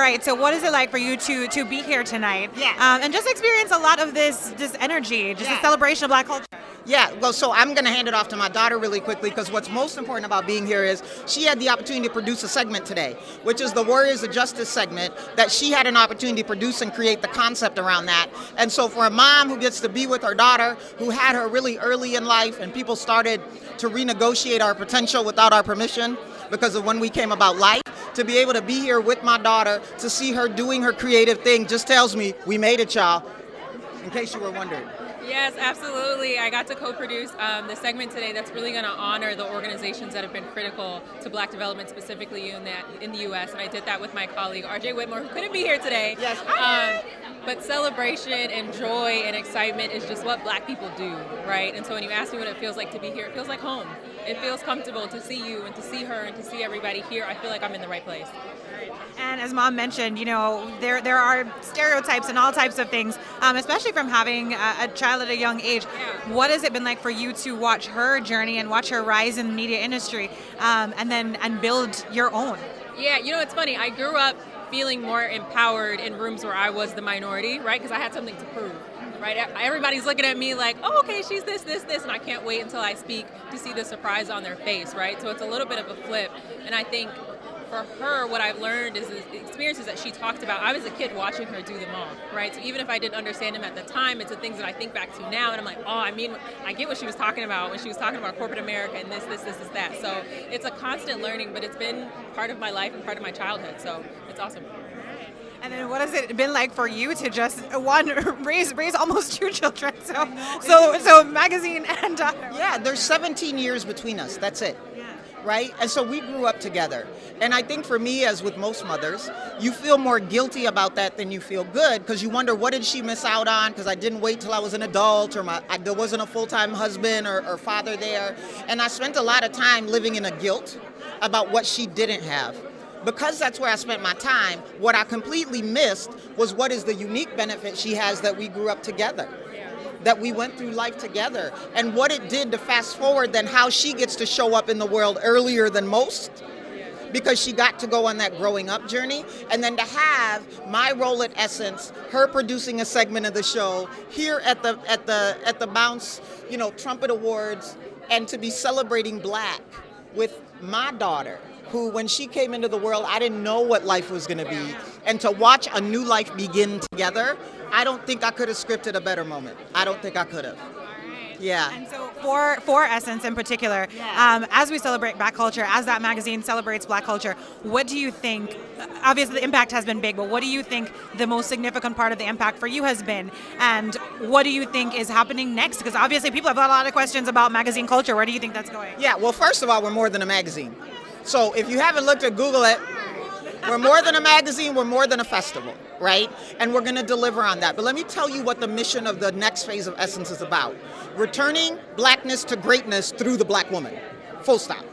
right, so what is it like for you to be here tonight? Yeah. And just experience a lot of this energy, just a celebration of Black culture. Yeah, well, so I'm going to hand it off to my daughter really quickly because what's most important about being here is she had the opportunity to produce a segment today, which is the Warriors of Justice segment that she had an opportunity to produce and create the concept around that. And so for a mom who gets to be with her daughter, who had her really early in life and people started to renegotiate our potential without our permission because of when we came about life, to be able to be here with my daughter, to see her doing her creative thing just tells me we made it, y'all, in case you were wondering. Yes, absolutely. I got to co-produce the segment today that's really going to honor the organizations that have been critical to Black development, specifically in the U.S. And I did that with my colleague, R.J. Whitmore, who couldn't be here today. Yes. But celebration and joy and excitement is just what Black people do, right? And so when you ask me what it feels like to be here, it feels like home. It feels comfortable to see you and to see her and to see everybody here. I feel like I'm in the right place. And as Mom mentioned, you know, there are stereotypes and all types of things, especially from having a child at a young age. Yeah. What has it been like for you to watch her journey and watch her rise in the media industry, and build your own? Yeah, you know, it's funny. I grew up feeling more empowered in rooms where I was the minority, right? Because I had something to prove, right? Everybody's looking at me like, oh, okay, she's this, and I can't wait until I speak to see the surprise on their face, right? So it's a little bit of a flip, and I think for her, what I've learned is the experiences that she talked about. I was a kid watching her do them all, right? So even if I didn't understand them at the time, it's the things that I think back to now, and I'm like, oh, I mean, I get what she was talking about when she was talking about corporate America and this, that. So it's a constant learning, but it's been part of my life and part of my childhood, so it's awesome. And then what has it been like for you to just raise almost 2 children? So magazine and daughter. Yeah, there's 17 years between us. That's it. Right? And so we grew up together. And I think for me, as with most mothers, you feel more guilty about that than you feel good because you wonder, what did she miss out on? Because I didn't wait till I was an adult, or there wasn't a full-time husband or father there. And I spent a lot of time living in a guilt about what she didn't have. Because that's where I spent my time, what I completely missed was what is the unique benefit she has that we grew up together, that we went through life together, and what it did to fast forward then how she gets to show up in the world earlier than most, because she got to go on that growing up journey, and then to have my role at Essence, her producing a segment of the show here at the Bounce, Trumpet Awards, and to be celebrating Black with my daughter, who, when she came into the world, I didn't know what life was going to be, and to watch a new life begin together, I don't think I could have scripted a better moment. I don't think I could have. Yeah. And so for Essence in particular, as we celebrate Black culture, as that magazine celebrates Black culture, what do you think, obviously the impact has been big, but what do you think the most significant part of the impact for you has been? And what do you think is happening next? Because obviously people have a lot of questions about magazine culture. Where do you think that's going? Yeah, well, first of all, we're more than a magazine. So if you haven't looked at Google it, we're more than a magazine, we're more than a festival, right? And we're going to deliver on that. But let me tell you what the mission of the next phase of Essence is about. Returning Blackness to greatness through the Black woman, full stop.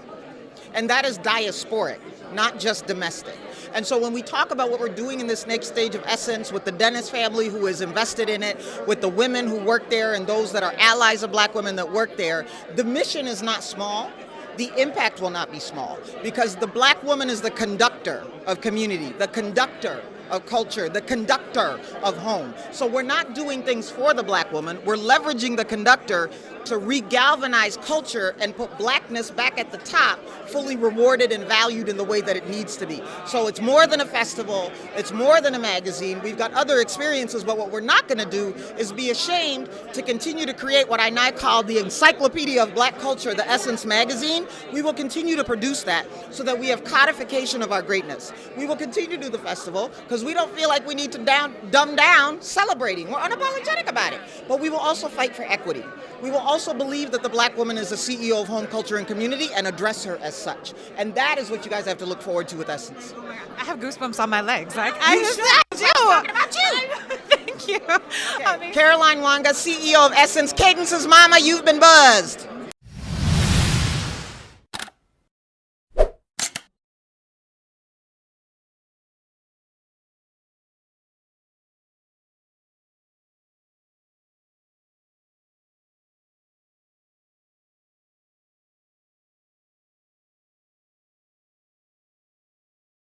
And that is diasporic, not just domestic. And so when we talk about what we're doing in this next stage of Essence with the Dennis family who is invested in it, with the women who work there and those that are allies of Black women that work there, the mission is not small. The impact will not be small, because the Black woman is the conductor of community, the conductor of culture, the conductor of home. So we're not doing things for the Black woman, we're leveraging the conductor to re-galvanize culture and put Blackness back at the top, fully rewarded and valued in the way that it needs to be. So it's more than a festival, it's more than a magazine, we've got other experiences, but what we're not gonna do is be ashamed to continue to create what I now call the encyclopedia of Black culture, the Essence magazine. We will continue to produce that so that we have codification of our greatness. We will continue to do the festival because we don't feel like we need to dumb down celebrating. We're unapologetic about it. But we will also fight for equity. We will also believe that the Black woman is the CEO of home, culture, and community and address her as such. And that is what you guys have to look forward to with Essence. Oh my God. I have goosebumps on my legs. Like, I'm talking about you. Thank you. Okay. Caroline Wanga, CEO of Essence. Cadence's mama, you've been buzzed.